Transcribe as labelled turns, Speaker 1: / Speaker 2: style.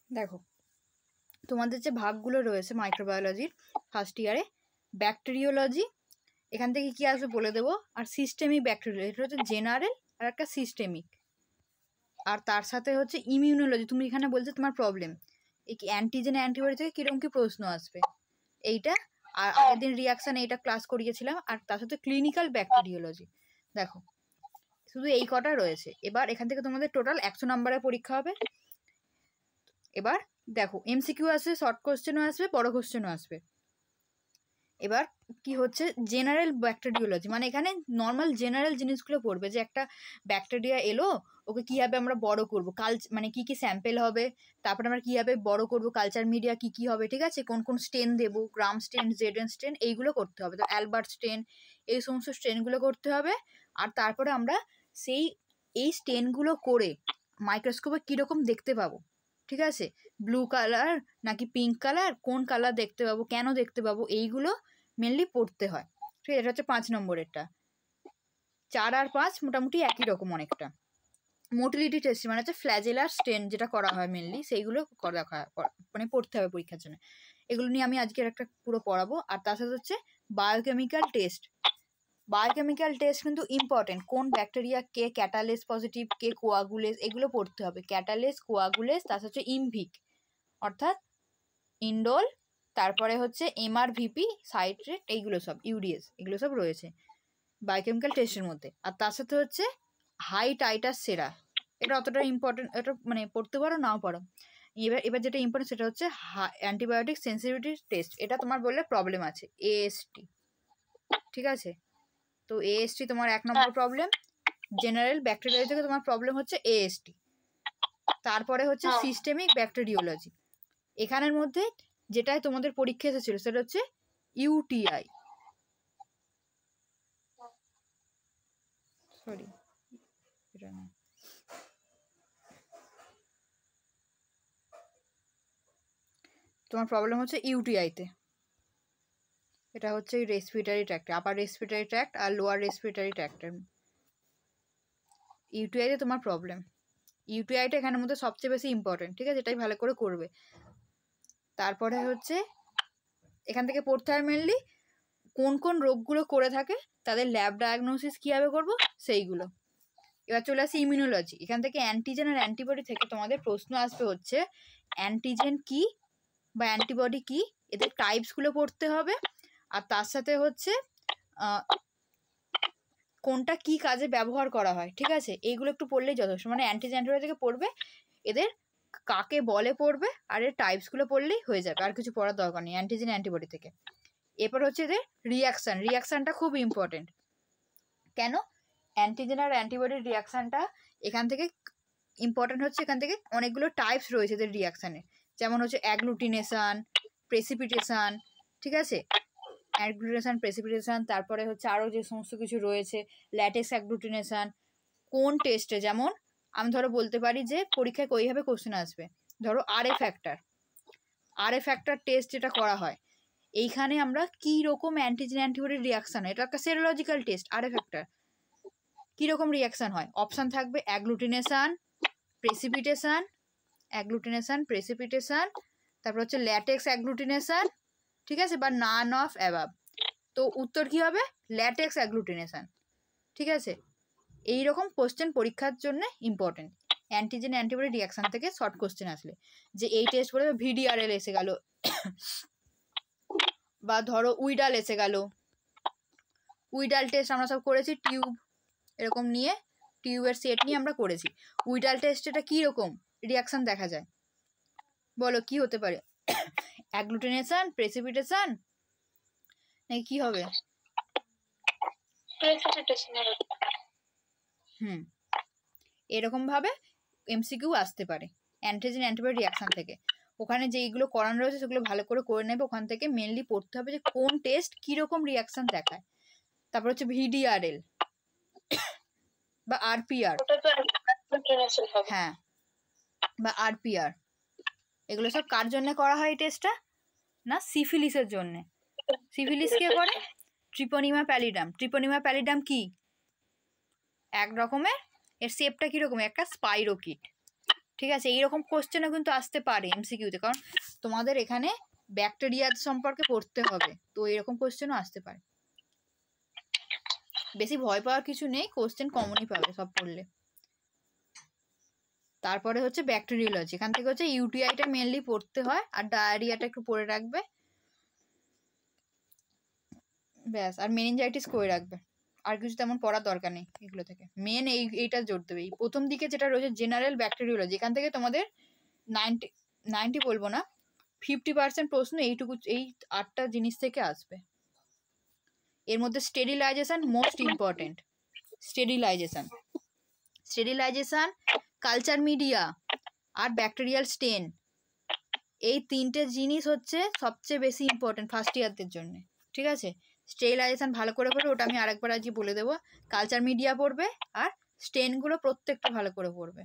Speaker 1: দেখো তোমাদের যে ভাগগুলো রয়েছে মাইক্রোবায়োলজির ফার্স্ট ইয়ারে, ব্যাকটেরিওলজি এখান থেকে কি আসবে বলে দেবো, আর সিস্টেমিক ব্যাকটেরিয়া, এটা হচ্ছে জেনারেল আর একটা সিস্টেমিক, আর তার সাথে হচ্ছে ইমিউনোলজি। তুমি এখানে বলছো তোমার প্রবলেম এই অ্যান্টিজেন অ্যান্টিবডি থেকে কীরকম কী প্রশ্ন আসবে এইটা, আর আগের দিন রিয়াকশান এইটা ক্লাস করিয়েছিলাম, আর তার সাথে ক্লিনিক্যাল ব্যাকটেরিওলজি। দেখো শুধু এই কটা রয়েছে। এবার এখান থেকে তোমাদের টোটাল 100 নম্বরের পরীক্ষা হবে। এবার দেখো এমসিকিউ আসবে, শর্ট কোশ্চেনও আসবে, বড় কোশ্চেনও আসবে। এবার কি হচ্ছে জেনারেল ব্যাকটেরিওলজি, মানে এখানে নর্মাল জেনারেল জিনিসগুলো পড়বে, যে একটা ব্যাকটেরিয়া এলো ওকে কীভাবে আমরা বড় করবো, মানে কি কি স্যাম্পেল হবে, তারপরে আমরা কীভাবে বড় করবো, কালচার মিডিয়া কি কি হবে, ঠিক আছে, কোন কোন স্টেন দেবো, গ্রাম স্টেন, জেডেন স্টেন, এইগুলো করতে হবে। তো অ্যালবার্ট স্টেন, এই সমস্ত স্টেনগুলো করতে হবে। আর তারপরে আমরা এই স্টেনগুলো করে মাইক্রোস্কোপে কীরকম দেখতে পাবো, ঠিক আছে, ব্লু কালার নাকি পিঙ্ক কালার, কোন কালার দেখতে পাবো, কেন দেখতে পাবো, এইগুলো মেনলি পড়তে হয়। ঠিক আছে, এটা হচ্ছে 5 নম্বরেরটা। 4 আর 5 মোটামুটি একই রকম অনেকটা। মোটিলিটি টেস্ট মানে হচ্ছে ফ্ল্যাজেলার স্টেন যেটা করা হয় মেনলি, সেইগুলো মানে পড়তে হবে পরীক্ষার জন্য। এগুলো নিয়ে আমি আজকের একটা পুরো পড়াবো। আর তার সাথে হচ্ছে বায়োকেমিক্যাল টেস্ট। বায়োকেমিক্যাল টেস্ট কিন্তু ইম্পর্টেন্ট, কোন ব্যাকটেরিয়া কে ক্যাটালেস পজিটিভ, কে কোয়াগুলেস, এগুলো পড়তে হবে। ক্যাটালেস, কোয়াগুলেস, তার হচ্ছে ইমভিক অর্থাৎ ইন্ডোল, তারপরে হচ্ছে এমআরভিপি, সাইট্রেট, এইগুলো সব ইউডিএস, এগুলো সব রয়েছে বায়োকেমিক্যাল টেস্টের মধ্যে। আর তার সাথে হচ্ছে হাই টাইটাস সেরা, এটা অতটা ইম্পর্টেন্ট, এটা মানে পড়তে পারো নাও পারো। এবার যেটা ইম্পর্টেন্ট সেটা হচ্ছে অ্যান্টিবায়োটিক সেন্সিটিভিটি টেস্ট, এটা তোমার বললে প্রবলেম আছে, এএসটি, ঠিক আছে। তো এএসটি তোমার 1 নম্বর প্রবলেম। জেনারেল ব্যাকটেরিয়া থেকে তোমার প্রবলেম হচ্ছে এএসটি। তারপরে হচ্ছে সিস্টেমিক ব্যাকটেরিওলজি। এখানের মধ্যে যেটাই তোমাদের পরীক্ষা এসেছিল সেটা হচ্ছে ইউটিআই, সরি এটা না, তোমার প্রবলেম হচ্ছে ইউটিআইতে। এটা হচ্ছে respiratory tract, upper respiratory tract আর লোয়ার রেসপিরেটরি ট্র্যাক্টের ইউটিআইতে তোমার প্রবলেম। ইউটিআইটা এখানের মধ্যে সবচেয়ে বেশি ইম্পর্টেন্ট, ঠিক আছে, এটাই ভালো করে করবে। তারপরে হচ্ছে এখান থেকে পড়তে হয় মেনলি কোন কোন রোগগুলো করে থাকে, তাদের ল্যাব ডায়াগনোসিস কীভাবে করবো সেইগুলো। এবার চলে আসি ইমিউনোলজি। এখান থেকে অ্যান্টিজেন আর অ্যান্টিবডি থেকে তোমাদের প্রশ্ন আসবে হচ্ছে অ্যান্টিজেন কি বা অ্যান্টিবডি কি, এদের টাইপসগুলো পড়তে হবে। আর তার সাথে হচ্ছে কোনটা কি কাজে ব্যবহার করা হয়, ঠিক আছে, এইগুলো একটু পড়লেই যথেষ্ট। মানে অ্যান্টিজেন অ্যান্টিবডি থেকে পড়বে, এদের কাকে বলে পড়বে, আর এর টাইপসগুলো পড়লেই হয়ে যাবে, আর কিছু পড়ার দরকার নেই অ্যান্টিজেন অ্যান্টিবডি থেকে। এরপর হচ্ছে এদের রিয়াকশানটা খুব ইম্পর্টেন্ট। কেন অ্যান্টিজেন আর অ্যান্টিবডির রিয়াকশানটা এখান থেকে ইম্পর্টেন্ট হচ্ছে, এখান থেকে অনেকগুলো টাইপস রয়েছে এদের রিয়াকশানের, যেমন হচ্ছে অ্যাগ্লুটিনেশন, প্রেসিপিটেশন, ঠিক আছে, অ্যাগ্লুটিনেশন, প্রেসিপিটেশন, তারপরে হচ্ছে আরও যে সমস্ত কিছু রয়েছে, ল্যাটেক্স অ্যাগ্লুটিনেশন, কোন টেস্টে, যেমন আমি ধরো বলতে পারি যে পরীক্ষায় ওইভাবে কোশ্চেন আসবে, ধরো আরএ ফ্যাক্টর টেস্ট যেটা করা হয়, এইখানে আমরা কি রকম অ্যান্টিজেন অ্যান্টিবডির রিয়াকশান হয়, এটা একটা সেরোলজিক্যাল টেস্ট, আরএ ফ্যাক্টর কীরকম রিয়াকশান হয়, অপশান থাকবে অ্যাগ্লুটিনেশন, প্রেসিপিটেশন, তারপর হচ্ছে ল্যাটেক্স অ্যাগ্লুটিনেশন, ঠিক আছে, বা নান অফ অ্যাবাভ। তো উত্তর কী হবে, ল্যাটেক্স অ্যাগ্লুটিনেশন, ঠিক আছে। এইরকম কোশ্চেন পরীক্ষার জন্য ইম্পর্টেন্ট, অ্যান্টিজেন অ্যান্টিবডি রিয়াকশান থেকে শর্ট কোশ্চেন আসলে, যে এই টেস্ট বলে ভিডিআরএল এসে গেল, বা ধরো উইডাল এসে গেল, উইডাল টেস্ট আমরা সব করেছি, টিউব এরকম নিয়ে, টিউবের সেট নিয়ে আমরা করেছি। উইডাল টেস্ট এটা কীরকম রিয়াকশান দেখা যায় বলো, কি হতে পারে, অ্যাগ্লুটিনেশন, প্রেসিপিটেশন নাকি কি হবে, এরকম ভাবে এমসিকিউ আসতে পারে অ্যান্টিজেন অ্যান্টিবডি রিয়াকশান থেকে। ওখানে যেইগুলো করানো রয়েছে সেগুলো ভালো করে করে নেবে, ওখান থেকে মেনলি পড়তে হবে যে কোন টেস্ট কীরকম রিয়াকশান দেখায়। তারপর হচ্ছে ভিডিআরএল বা আরপিআর, হ্যাঁ, বা আরপিআর, এগুলো সব কার জন্য করা হয় এই টেস্টটা, না সিফিলিসের জন্য। সিফিলিস কে করে, ট্রিপোনিমা প্যালিডাম কি এক রকমের, এর শেপটা কীরকম, একটা স্পাইরোকিট, ঠিক আছে, এইরকম কোশ্চেনও কিন্তু আসতে পারে এমসিকিউতে, কারণ তোমাদের এখানে ব্যাকটেরিয়া সম্পর্কে পড়তে হবে, তো এরকম কোশ্চেনও আসতে পারে। বেশি ভয় পাওয়ার কিছু নেই, কোশ্চেন কমনই পাবে সব পড়লে। তারপরে হচ্ছে ব্যাকটেরিওলজি, এখান থেকে হচ্ছে ইউটিআইটা মেনলি পড়তে হয়, আর ডায়রিয়াটা একটু পড়ে রাখবে ব্যাস, আর মেনিনজাইটিস করে রাখবে, আর কিছু তেমন পড়ার দরকার নেই এগুলো থেকে। মেন এইটা জোর দেবে, এই প্রথম দিকে যেটা রয়েছে জেনারেল ব্যাকটেরিওলজি, এখান থেকে তোমাদের 90 বলবো না, 50% প্রশ্ন এইটুকু, এই 8টা জিনিস থেকে আসবে। এর মধ্যে sterilization most important, sterilization, culture media আর ব্যাকটেরিয়াল স্টেন, এই 3টে জিনিস হচ্ছে সবচেয়ে বেশি ইম্পর্টেন্ট ফার্স্ট ইয়ারদের জন্য। ঠিক আছে, স্টেরিলাইজেশন ভালো করে পড়বে, ওটা আমি আরেকবার আজকে বলে দেবো। কালচার মিডিয়া পড়বে, আর স্টেনগুলো প্রত্যেকটা ভালো করে পড়বে।